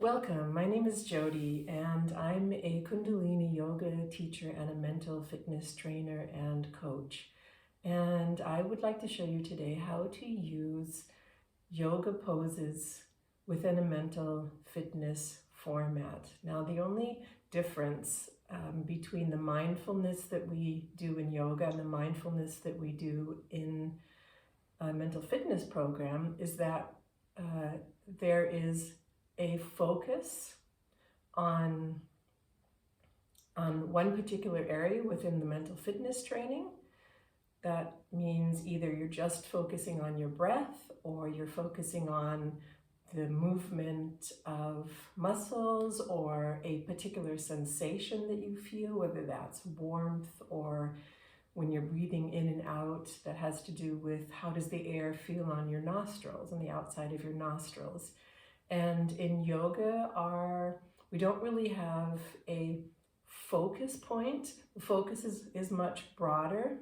Welcome, my name is Jody and I'm a Kundalini yoga teacher and a mental fitness trainer and coach. And I would like to show you today how to use yoga poses within a mental fitness format. Now, the only difference between the mindfulness that we do in yoga and the mindfulness that we do in a mental fitness program is that there is a focus on one particular area within the mental fitness training. That means either you're just focusing on your breath or you're focusing on the movement of muscles or a particular sensation that you feel, whether that's warmth or when you're breathing in and out, that has to do with how does the air feel on your nostrils, on the outside of your nostrils. And in yoga, we don't really have a focus point. The focus is much broader,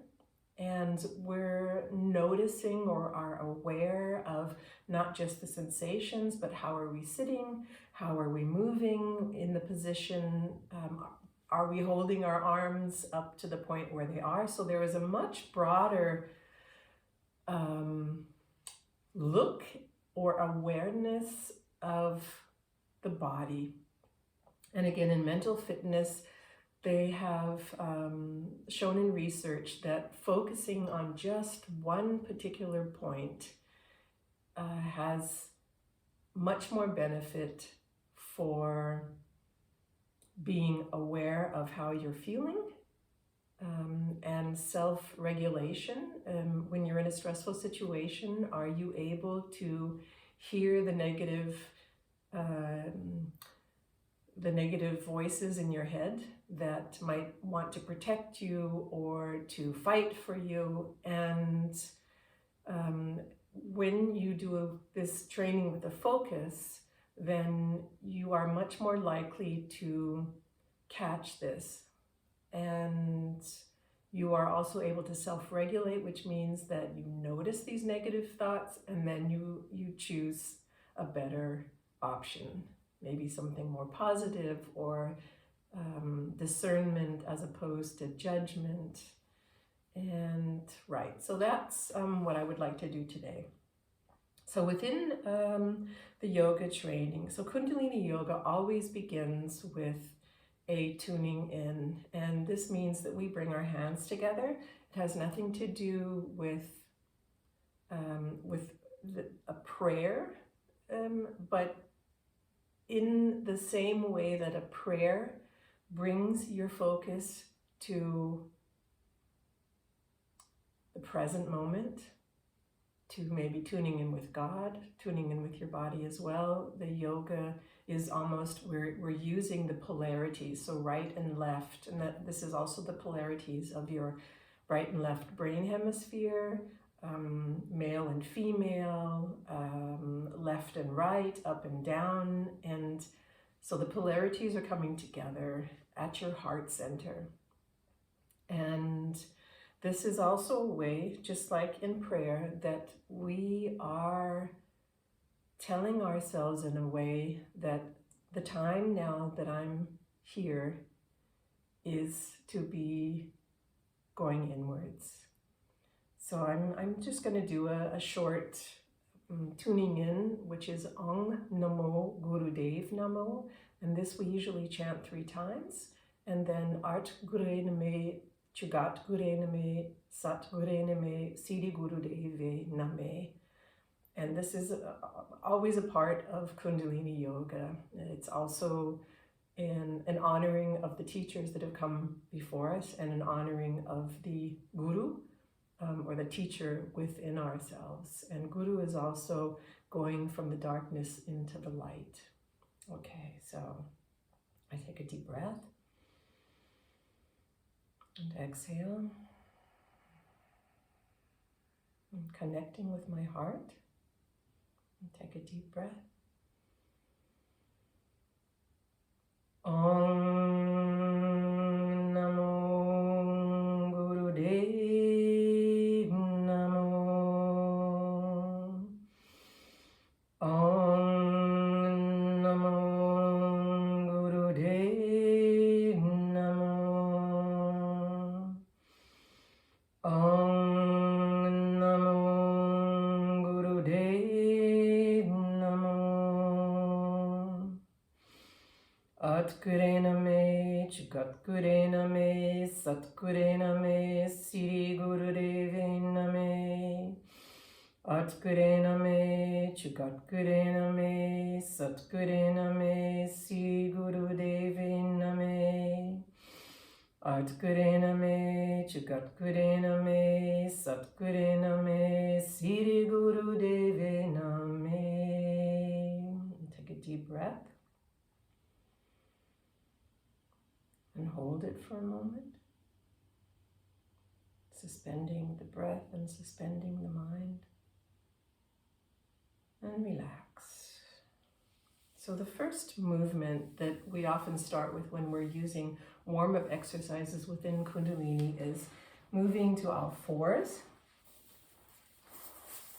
and we're noticing or are aware of not just the sensations, but how are we sitting, how are we moving in the position, are we holding our arms up to the point where they are? So there is a much broader look or awareness of the body. And again, in mental fitness, they have shown in research that focusing on just one particular point has much more benefit for being aware of how you're feeling and self-regulation. When you're in a stressful situation, are you able to hear the negative voices in your head that might want to protect you or to fight for you? And when you do this training with a focus, then you are much more likely to catch this. And you are also able to self-regulate, which means that you notice these negative thoughts and then you choose a better option, maybe something more positive or discernment as opposed to judgment. And right, so that's what I would like to do today. So within the yoga training, so Kundalini yoga always begins with a tuning in, and this means that we bring our hands together. It has nothing to do with a prayer, but in the same way that a prayer brings your focus to the present moment, to maybe tuning in with God, tuning in with your body as well. The yoga is almost, we're using the polarities, so right and left, and that this is also the polarities of your right and left brain hemisphere, male and female, left and right, up and down. And so the polarities are coming together at your heart center. And this is also a way, just like in prayer, that we are telling ourselves in a way that the time now that I'm here is to be going inwards. So I'm just going to do a short tuning in, which is Ong Namo Gurudev Namo, and this we usually chant 3 times, and then Art Gure Name, Chugat Gure Name, Sat Gure Name, Siddhi Gurudeve Name. And this is always a part of Kundalini Yoga. It's also an honoring of the teachers that have come before us and an honoring of the Guru, or the teacher within ourselves. And Guru is also going from the darkness into the light. Okay, so I take a deep breath and exhale. I'm connecting with my heart. And take a deep breath. Om Namo Gurudev Namo. Om Namo Atkurena me, Chikatkurena me, Satkurena me, Siri Gurudevena me. Atkurena me, Chikatkurena me, Satkurena me, Siri Gurudevena me. Atkurena me, Chikatkurena me, Satkurena me, Siri Gurudevena me. Take a deep breath. And hold it for a moment, suspending the breath and suspending the mind, and relax. So the first movement that we often start with when we're using warm-up exercises within Kundalini is moving to all fours,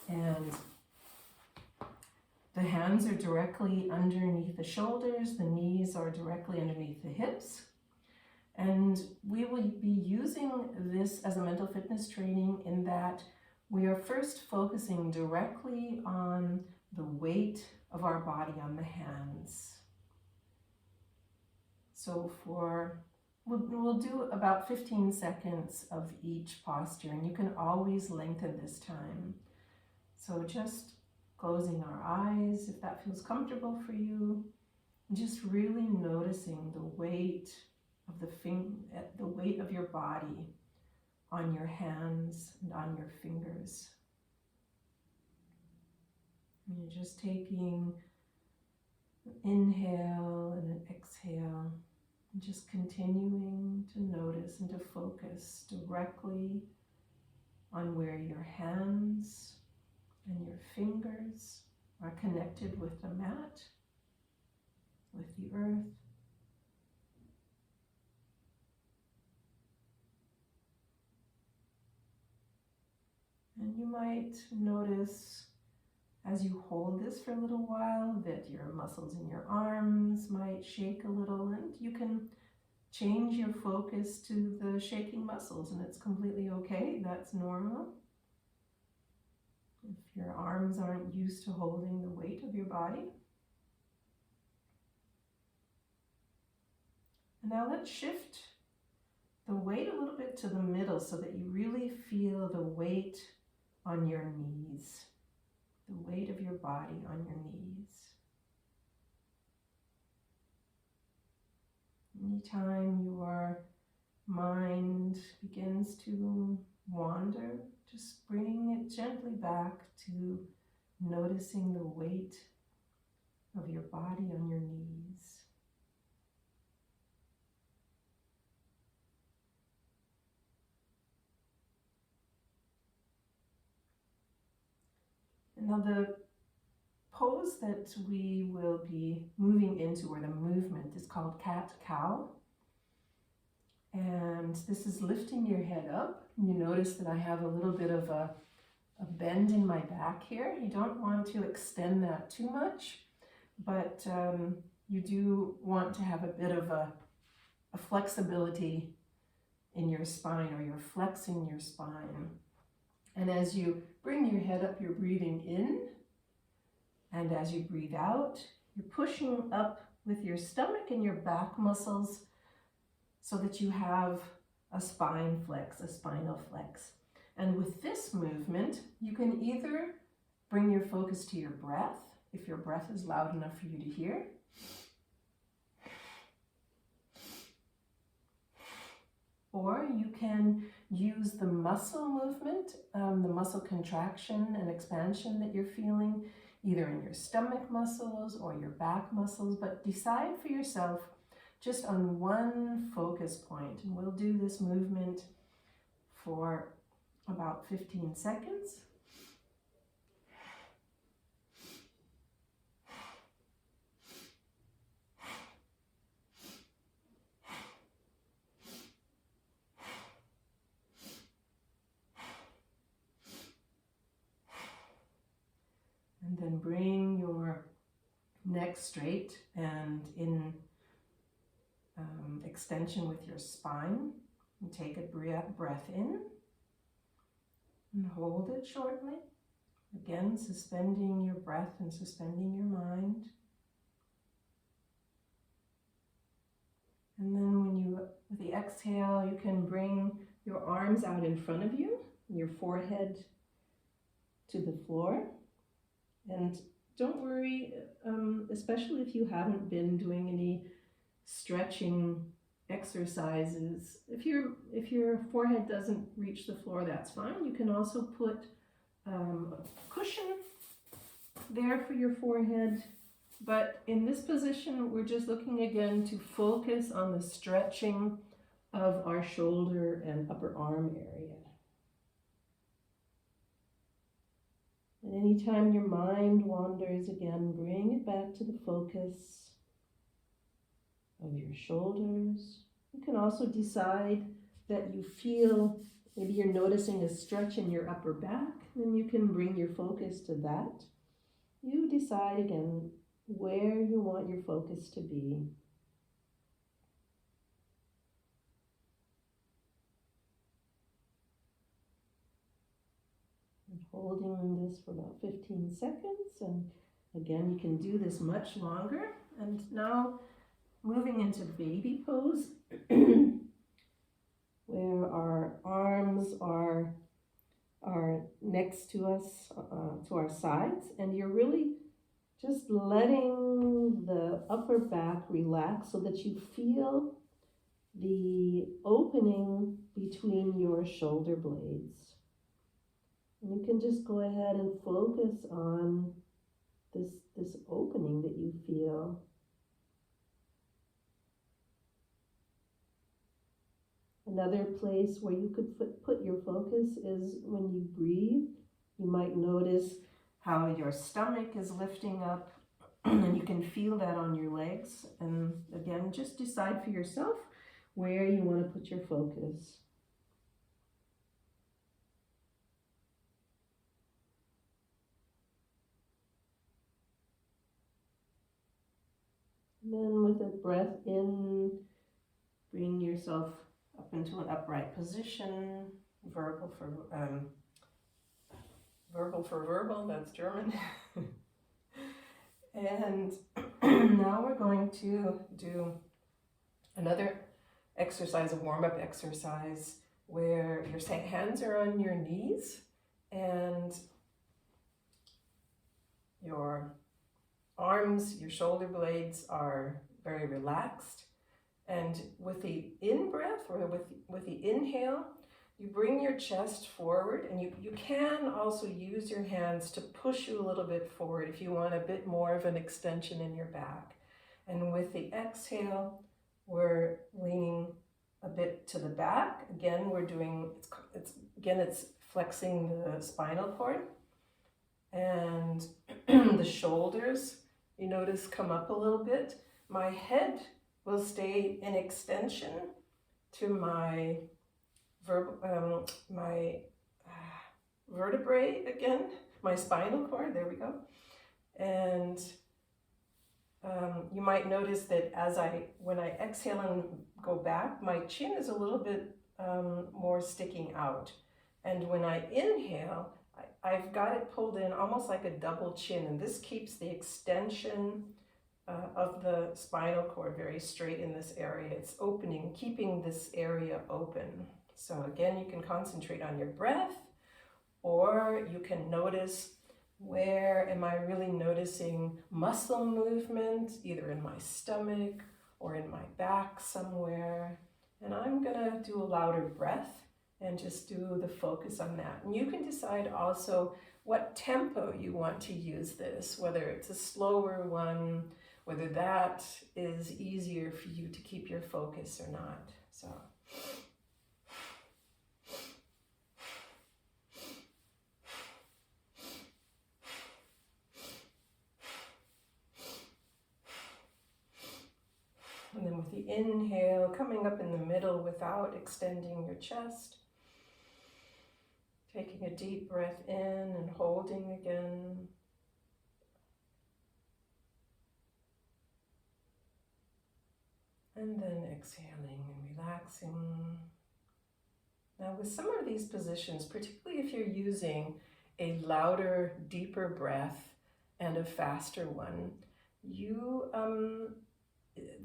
and the hands are directly underneath the shoulders, the knees are directly underneath the hips. And we will be using this as a mental fitness training in that we are first focusing directly on the weight of our body on the hands. So we'll do about 15 seconds of each posture, and you can always lengthen this time. So just closing our eyes, if that feels comfortable for you, just really noticing the weight of the weight of your body on your hands and on your fingers. And you're just taking an inhale and an exhale, and just continuing to notice and to focus directly on where your hands and your fingers are connected with the mat, with the earth. And you might notice as you hold this for a little while that your muscles in your arms might shake a little, and you can change your focus to the shaking muscles, and it's completely okay. That's normal. If your arms aren't used to holding the weight of your body. And now let's shift the weight a little bit to the middle so that you really feel the weight on your knees, the weight of your body on your knees. Anytime your mind begins to wander, just bring it gently back to noticing the weight of your body on your knees. Now the pose that we will be moving into, or the movement, is called cat-cow. And this is lifting your head up. You notice that I have a little bit of a bend in my back here. You don't want to extend that too much, but you do want to have a bit of a flexibility in your spine, or you're flexing your spine. And as you bring your head up, you're breathing in. And as you breathe out, you're pushing up with your stomach and your back muscles so that you have a spine flex, a spinal flex. And with this movement, you can either bring your focus to your breath, if your breath is loud enough for you to hear. Or you can use the muscle movement, the muscle contraction and expansion that you're feeling, either in your stomach muscles or your back muscles, but decide for yourself just on one focus point. And we'll do this movement for about 15 seconds. And then bring your neck straight and in extension with your spine. And take a breath in and hold it shortly. Again, suspending your breath and suspending your mind. exhale, you can bring your arms out in front of you, your forehead to the floor. And don't worry, especially if you haven't been doing any stretching exercises. If your forehead doesn't reach the floor, that's fine. You can also put a cushion there for your forehead. But in this position, we're just looking again to focus on the stretching of our shoulder and upper arm area. And anytime your mind wanders again, bring it back to the focus of your shoulders. You can also decide that you feel, maybe you're noticing a stretch in your upper back, then you can bring your focus to that. You decide again where you want your focus to be. And holding this for about 15 seconds, and again you can do this much longer. And now moving into baby pose, where our arms are next to us, to our sides, and you're really just letting the upper back relax so that you feel the opening between your shoulder blades. And you can just go ahead and focus on this opening that you feel. Another place where you could put your focus is when you breathe. You might notice how your stomach is lifting up, and you can feel that on your legs. And again, just decide for yourself where you want to put your focus. And then with a breath in, bring yourself up into an upright position. Verbal for verbal, that's German. And now we're going to do another exercise, a warm-up exercise, where your hands are on your knees and your arms, your shoulder blades are very relaxed. And with the in-breath, or with the inhale, you bring your chest forward, and you can also use your hands to push you a little bit forward if you want a bit more of an extension in your back. And with the exhale, we're leaning a bit to the back. Again, we're doing, it's flexing the spinal cord. And the shoulders, you notice, come up a little bit. My head will stay in extension to my vertebrae again, my spinal cord, there we go. And you might notice that when I exhale and go back, my chin is a little bit more sticking out. And when I inhale, I've got it pulled in almost like a double chin, and this keeps the extension of the spinal cord very straight in this area. It's opening, keeping this area open. So again, you can concentrate on your breath, or you can notice, where am I really noticing muscle movement, either in my stomach or in my back somewhere. And I'm gonna do a louder breath and just do the focus on that. And you can decide also what tempo you want to use this, whether it's a slower one, whether that is easier for you to keep your focus or not. So. And then with the inhale, coming up in the middle without extending your chest. Taking a deep breath in and holding again. And then exhaling and relaxing. Now with some of these positions, particularly if you're using a louder, deeper breath and a faster one, you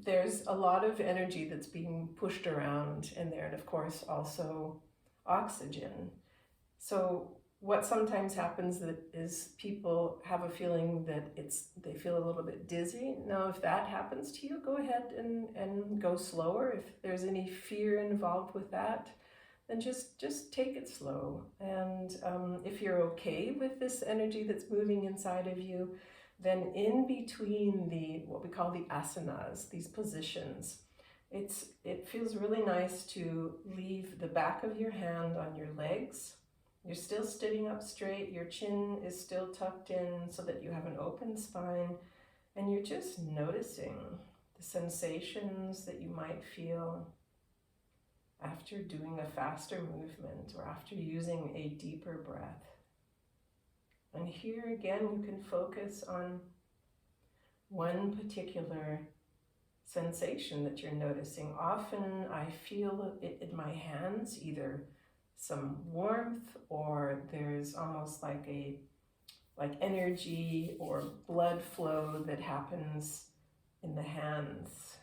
there's a lot of energy that's being pushed around in there, and of course also oxygen. So what sometimes happens that is people have a feeling that they feel a little bit dizzy. Now, if that happens to you, go ahead and go slower. If there's any fear involved with that, then just take it slow. And if you're okay with this energy that's moving inside of you, then in between what we call the asanas, these positions, it feels really nice to leave the back of your hand on your legs. You're still sitting up straight, your chin is still tucked in so that you have an open spine, and you're just noticing the sensations that you might feel after doing a faster movement or after using a deeper breath. And here again, you can focus on one particular sensation that you're noticing. Often I feel it in my hands, either some warmth, or there's almost like energy or blood flow that happens in the hands.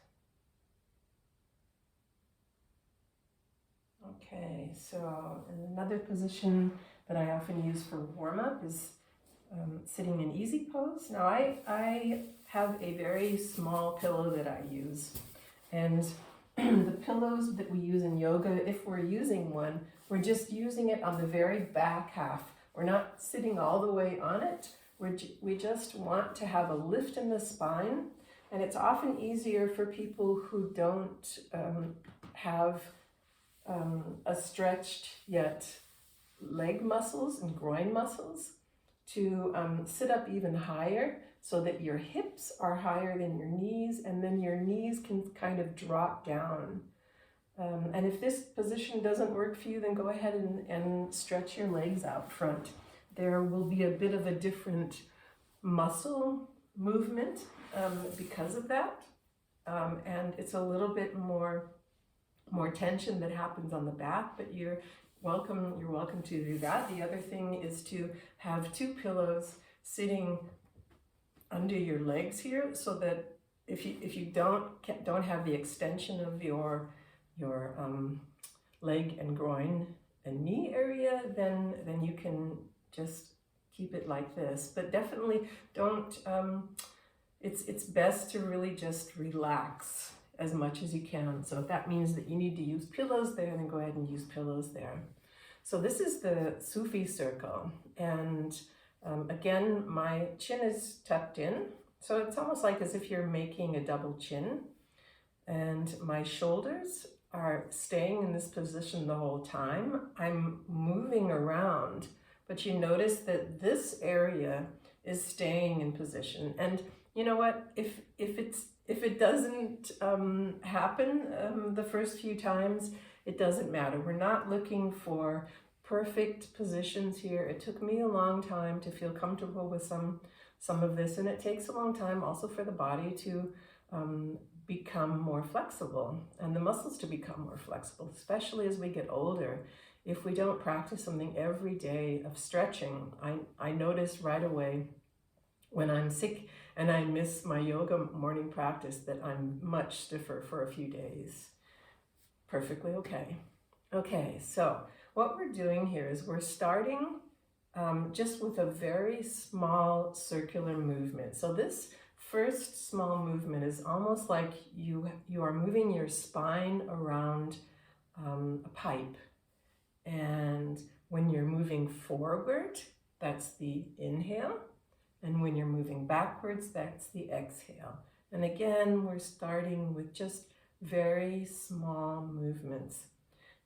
Okay, so another position that I often use for warm-up is sitting in easy pose. Now I have a very small pillow that I use, and the pillows that we use in yoga, if we're using one, we're just using it on the very back half. We're not sitting all the way on it. We just want to have a lift in the spine, and it's often easier for people who don't have a stretched yet leg muscles and groin muscles to sit up even higher so that your hips are higher than your knees, and then your knees can kind of drop down. And if this position doesn't work for you, then go ahead and stretch your legs out front. There will be a bit of a different muscle movement because of that. And it's a little bit more tension that happens on the back, but you're welcome to do that. The other thing is to have two pillows sitting under your legs here, so that if you don't have the extension of your leg and groin and knee area, then you can just keep it like this. But definitely don't. It's best to really just relax as much as you can. So if that means that you need to use pillows there, then go ahead and use pillows there. So this is the Sufi circle, and again, my chin is tucked in. So it's almost like as if you're making a double chin, and my shoulders are staying in this position the whole time. I'm moving around, but you notice that this area is staying in position. And you know what? If it doesn't happen the first few times, it doesn't matter. We're not looking for perfect positions here. It took me a long time to feel comfortable with some of this, and it takes a long time also for the body to become more flexible and the muscles to become more flexible, especially as we get older. If we don't practice something every day of stretching, I notice right away when I'm sick and I miss my yoga morning practice that I'm much stiffer for a few days. Perfectly okay. Okay, so what we're doing here is we're starting just with a very small circular movement. So this first small movement is almost like you are moving your spine around a pipe. And when you're moving forward, that's the inhale. And when you're moving backwards, that's the exhale. And again, we're starting with just very small movements.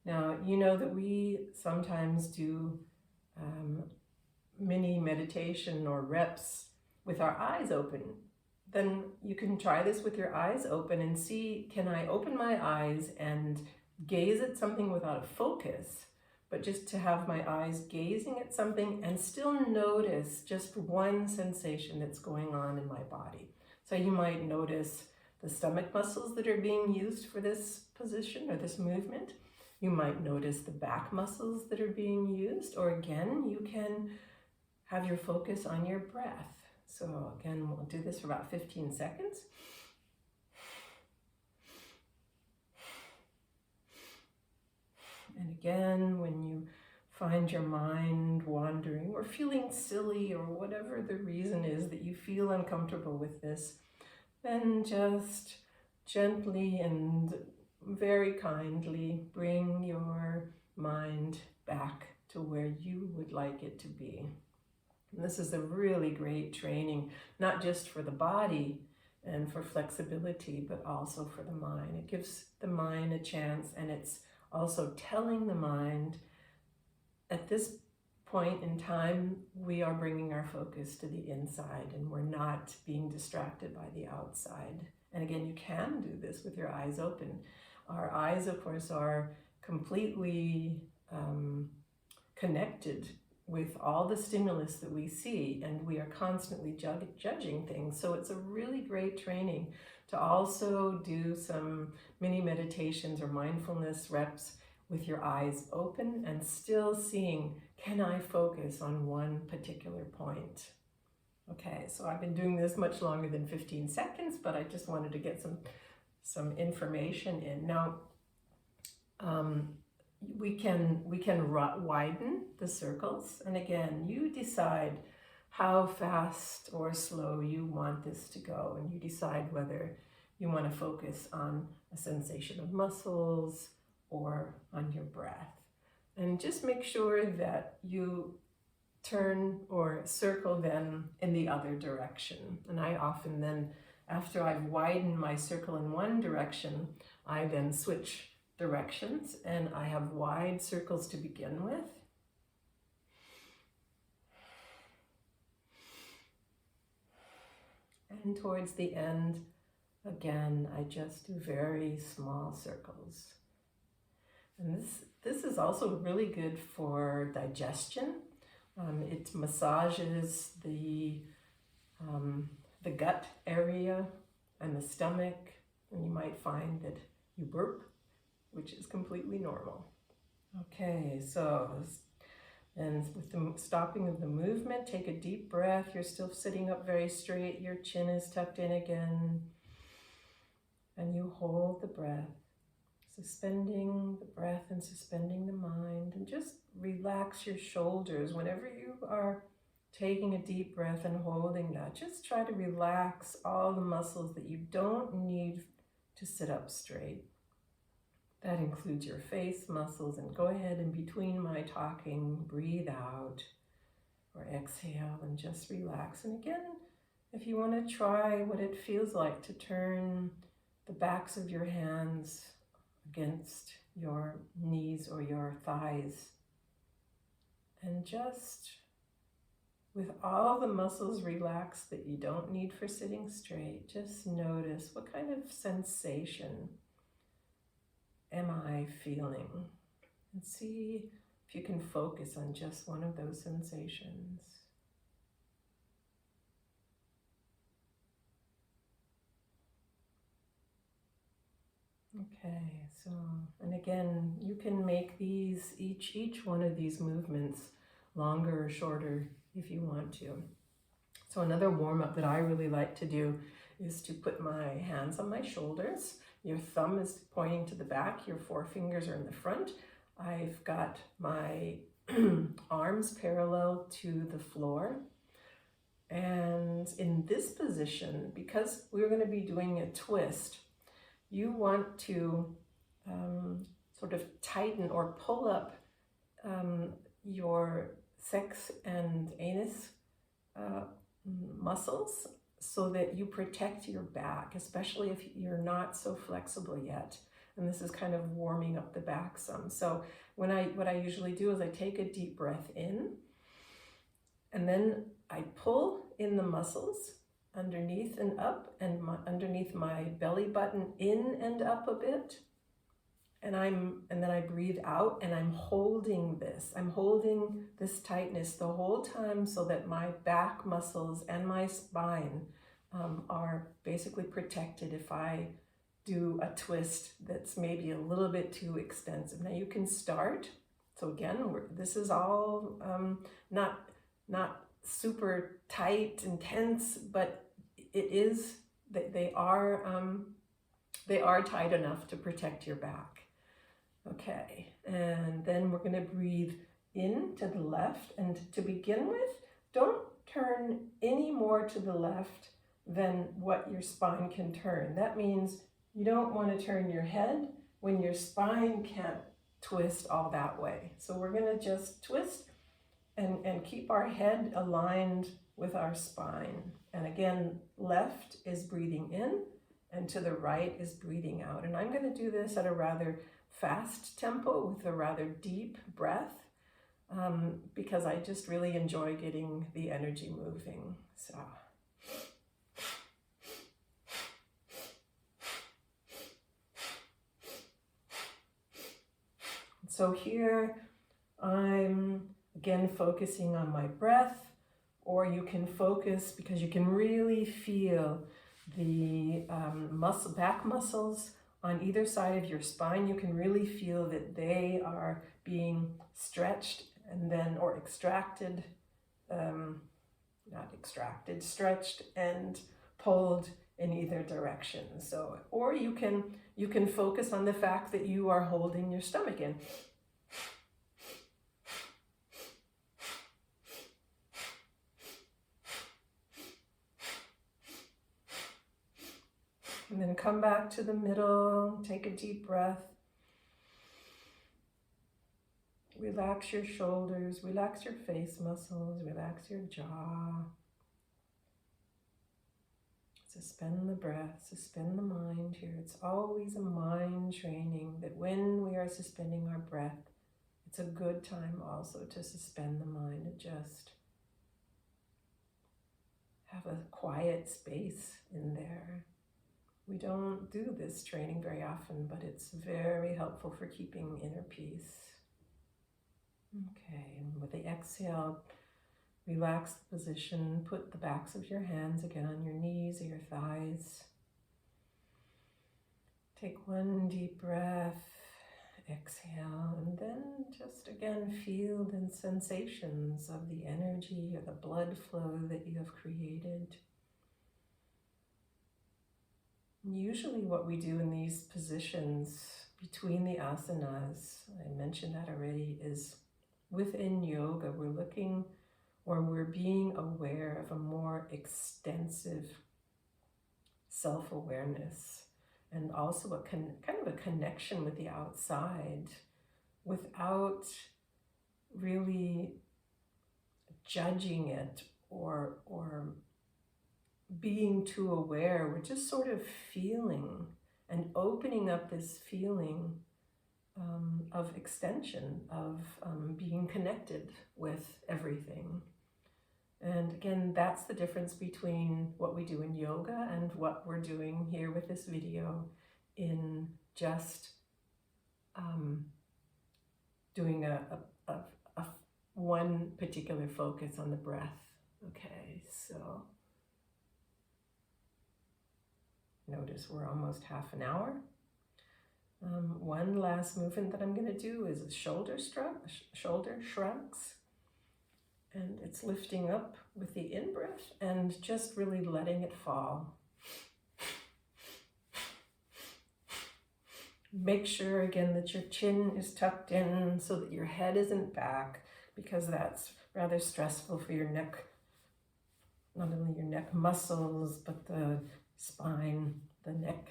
Now, you know that we sometimes do mini meditation or reps with our eyes open. Then you can try this with your eyes open and see, can I open my eyes and gaze at something without a focus, but just to have my eyes gazing at something and still notice just one sensation that's going on in my body. So you might notice the stomach muscles that are being used for this position or this movement. You might notice the back muscles that are being used, or again, you can have your focus on your breath. So again, we'll do this for about 15 seconds. And again, when you find your mind wandering or feeling silly or whatever the reason is that you feel uncomfortable with this, then just gently and very kindly bring your mind back to where you would like it to be. And this is a really great training, not just for the body and for flexibility, but also for the mind. It gives the mind a chance, and it's also telling the mind, at this point in time, we are bringing our focus to the inside and we're not being distracted by the outside. And again, you can do this with your eyes open. Our eyes, of course, are completely connected with all the stimulus that we see, and we are constantly judging things. So it's a really great training to also do some mini meditations or mindfulness reps with your eyes open and still seeing, can I focus on one particular point? Okay, so I've been doing this much longer than 15 seconds, but I just wanted to get some information in. Now, we can widen the circles, and again, you decide how fast or slow you want this to go, and you decide whether you want to focus on a sensation of muscles or on your breath. And just make sure that you turn or circle them in the other direction. And I often then, after I've widened my circle in one direction, I then switch directions, and I have wide circles to begin with. And towards the end, again, I just do very small circles. And this is also really good for digestion. It massages the gut area and the stomach, and you might find that you burp, which is completely normal. Okay, so, and with the stopping of the movement, take a deep breath. You're still sitting up very straight. Your chin is tucked in again. And you hold the breath, suspending the breath and suspending the mind. And just relax your shoulders. Whenever you are taking a deep breath and holding that, just try to relax all the muscles that you don't need to sit up straight. That includes your face muscles, and go ahead and between my talking, breathe out or exhale and just relax. And again, if you want to try what it feels like to turn the backs of your hands against your knees or your thighs, and just with all the muscles relaxed that you don't need for sitting straight, just notice what kind of sensation am I feeling? And see if you can focus on just one of those sensations. Okay, so, and again, you can make these, each one of these movements longer or shorter if you want to. So another warm-up that I really like to do is to put my hands on my shoulders. Your thumb is pointing to the back, your forefingers are in the front. I've got my arms parallel to the floor. And in this position, because we're going to be doing a twist, you want to sort of tighten or pull up your sex and anus muscles so that you protect your back, especially if you're not so flexible yet. And this is kind of warming up the back some. So what I usually do is I take a deep breath in, and then I pull in the muscles underneath and up, and underneath my belly button in and up a bit. And then I breathe out, and I'm holding this. I'm holding this tightness the whole time so that my back muscles and my spine are basically protected if I do a twist that's maybe a little bit too extensive. Now you can start. So again, this is all not super tight and tense, but it is that they are tight enough to protect your back. Okay, and then we're going to breathe in to the left. And to begin with, don't turn any more to the left than what your spine can turn. That means you don't want to turn your head when your spine can't twist all that way. So we're going to just twist and keep our head aligned with our spine. And again, left is breathing in, and to the right is breathing out. And I'm going to do this at a rather fast tempo with a rather deep breath, because I just really enjoy getting the energy moving. So here I'm again focusing on my breath, or you can focus because you can really feel the back muscles on either side of your spine. You can really feel that they are being stretched and then, or extracted, stretched and pulled in either direction. So, or you can focus on the fact that you are holding your stomach in. And then come back to the middle, take a deep breath. Relax your shoulders, relax your face muscles, relax your jaw. Suspend the breath, suspend the mind here. It's always a mind training that when we are suspending our breath, it's a good time also to suspend the mind and just have a quiet space in there. We don't do this training very often, but it's very helpful for keeping inner peace. Okay, and with the exhale, relax the position. Put the backs of your hands again on your knees or your thighs. Take one deep breath, exhale, and then just again feel the sensations of the energy or the blood flow that you have created. Usually what we do in these positions between the asanas, I mentioned that already, is within yoga, we're looking, or we're being aware of a more extensive self-awareness, and also a kind of a connection with the outside without really judging it or being too aware. We're just sort of feeling and opening up this feeling of extension, of being connected with everything. And again, that's the difference between what we do in yoga and what we're doing here with this video in just doing a one particular focus on the breath. Okay, so notice we're almost half an hour. One last movement that I'm going to do is a shoulder shrugs. And it's lifting up with the in-breath and just really letting it fall. Make sure again that your chin is tucked in so that your head isn't back, because that's rather stressful for your neck. Not only your neck muscles, but the spine, the neck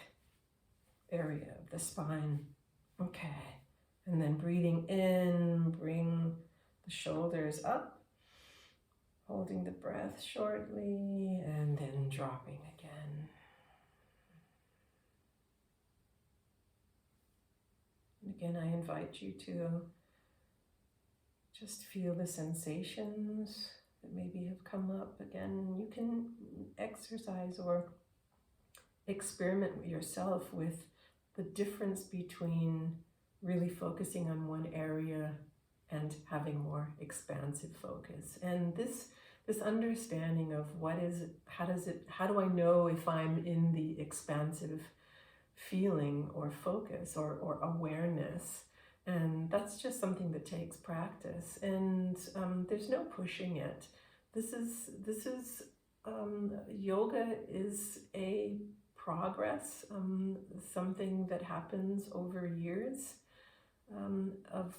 area of the spine. Okay, and then breathing in, bring the shoulders up, holding the breath shortly, and then dropping again. And again, I invite you to just feel the sensations that maybe have come up. Again, you can exercise or experiment yourself with the difference between really focusing on one area and having more expansive focus. And this understanding of how do I know if I'm in the expansive feeling or focus or awareness? And that's just something that takes practice, and there's no pushing it. This is yoga is a progress, something that happens over years. of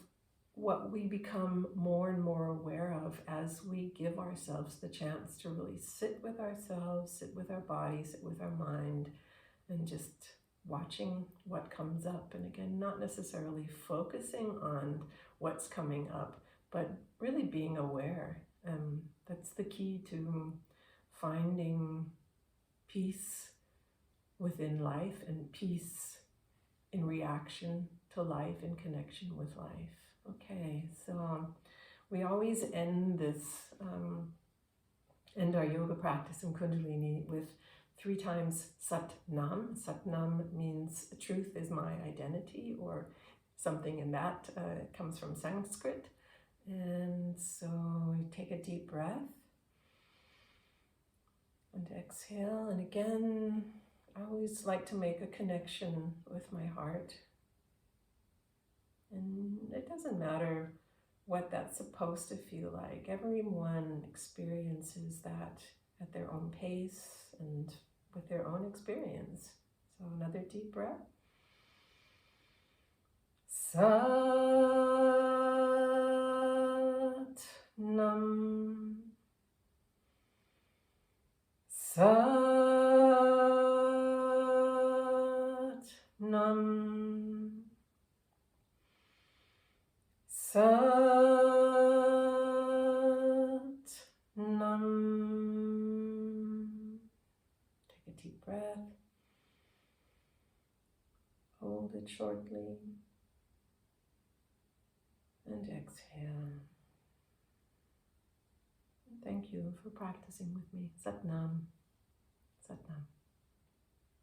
what we become more and more aware of as we give ourselves the chance to really sit with ourselves, sit with our body, sit with our mind, and just watching what comes up. And again, not necessarily focusing on what's coming up, but really being aware. That's the key to finding peace within life and peace in reaction to life, in connection with life. Okay, so we always end our yoga practice in Kundalini with 3 times Sat Nam. Sat Nam means truth is my identity, or something in that. It comes from Sanskrit. And so we take a deep breath and exhale. And again, I always like to make a connection with my heart. And it doesn't matter what that's supposed to feel like. Everyone experiences that at their own pace and with their own experience. So another deep breath. Sat Nam. Sat Nam. Sat Nam. Take a deep breath. Hold it shortly. And exhale. Thank you for practicing with me. Sat Nam. Sat Nam.